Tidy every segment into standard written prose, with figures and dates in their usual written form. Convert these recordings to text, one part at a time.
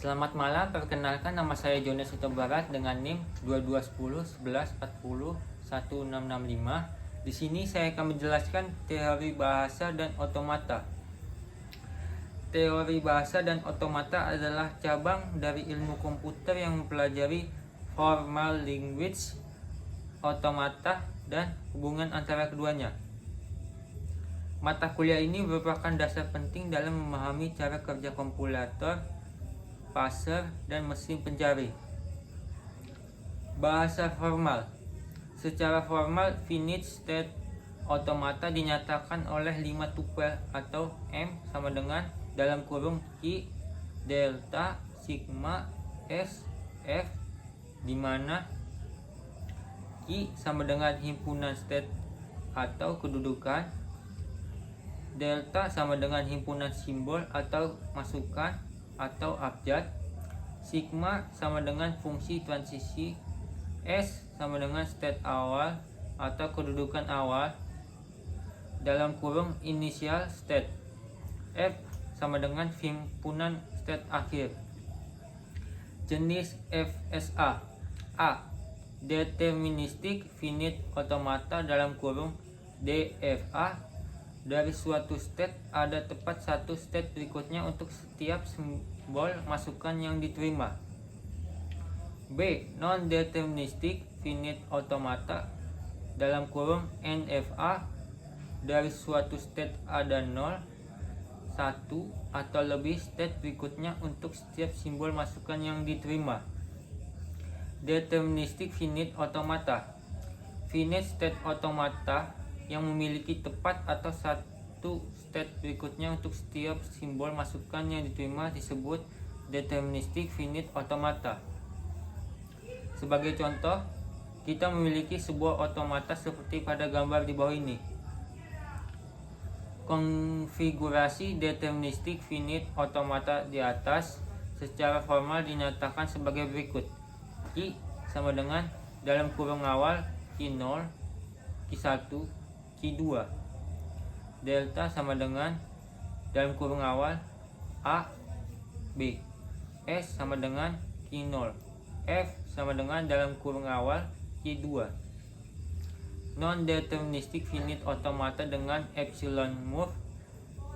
Selamat malam, perkenalkan nama saya Jonas Huta Barat dengan NIM 221011401665. Di sini saya akan menjelaskan teori bahasa dan otomata. Teori bahasa dan otomata adalah cabang dari ilmu komputer yang mempelajari formal language, otomata, dan hubungan antara keduanya. Mata kuliah ini merupakan dasar penting dalam memahami cara kerja kompilator, parser, dan mesin pencari. Bahasa formal. Secara formal, finite state automata dinyatakan oleh 5 tupel atau M sama dengan dalam kurung Q, delta, sigma, S, F, di mana Q sama dengan himpunan state atau kedudukan, delta sama dengan himpunan simbol atau masukan atau abjad, sigma sama dengan fungsi transisi, S sama dengan state awal atau kedudukan awal dalam kurung initial state, F sama dengan himpunan state akhir. Jenis FSA: A. Deterministic finite automata dalam kurung DFA. Dari suatu state ada tepat satu state berikutnya untuk setiap simbol masukan yang diterima. B. Non-deterministic finite automata dalam kurung NFA. Dari suatu state ada 0, 1, atau lebih state berikutnya untuk setiap simbol masukan yang diterima. Deterministic finite automata. Finite state automata yang memiliki tepat atau satu state berikutnya untuk setiap simbol masukan yang diterima disebut deterministic finite automata. Sebagai contoh, kita memiliki sebuah automata seperti pada gambar di bawah ini. Konfigurasi deterministic finite automata di atas secara formal dinyatakan sebagai berikut. Q sama dengan dalam kurung awal Q0, Q1, Q2. Delta sama dengan dalam kurung awal A, B. S sama dengan Q0. F sama dengan dalam kurung awal Q2. Non-deterministic finite automata dengan epsilon move.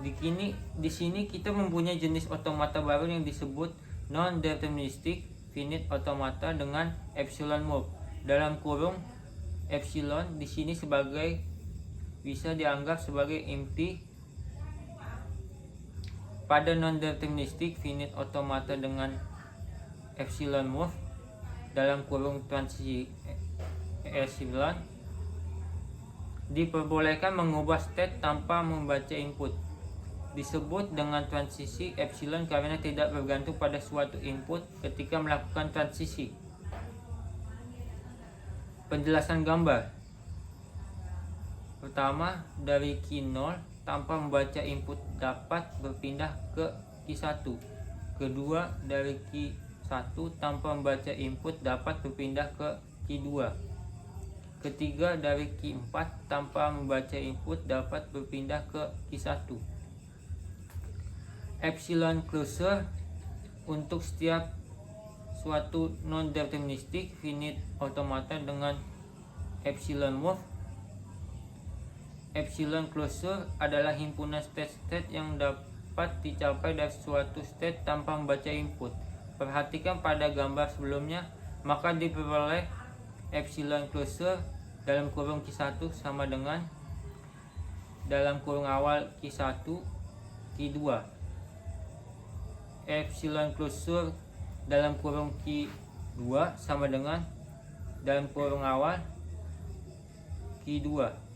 Di sini kita mempunyai jenis automata baru yang disebut non-deterministic finite automata dengan epsilon move. Dalam kurung epsilon di sini bisa dianggap sebagai empty. Pada non-deterministic finite automata dengan epsilon move dalam kurung transisi epsilon diperbolehkan mengubah state tanpa membaca input. Disebut dengan transisi epsilon karena tidak bergantung pada suatu input ketika melakukan transisi. Penjelasan gambar. Pertama, dari Q0 tanpa membaca input dapat berpindah ke Q1. Kedua, dari Q1 tanpa membaca input dapat berpindah ke Q2. Ketiga, dari Q4 tanpa membaca input dapat berpindah ke Q1. Epsilon closure untuk setiap suatu non-deterministic finite automata dengan epsilon move. Epsilon closure adalah himpunan state-state yang dapat dicapai dari suatu state tanpa membaca input. Perhatikan pada gambar sebelumnya, maka diperoleh epsilon closure dalam kurung Q1 sama dengan dalam kurung awal Q1, Q2. Epsilon closure dalam kurung Q2 sama dengan dalam kurung awal Q2.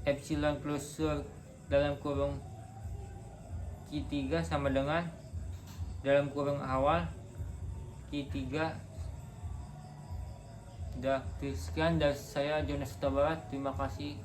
Epsilon closure dalam kurung Q3 sama dengan dalam kurung awal Q3. Sekian dari saya, Jonas Huta Barat. Terima kasih.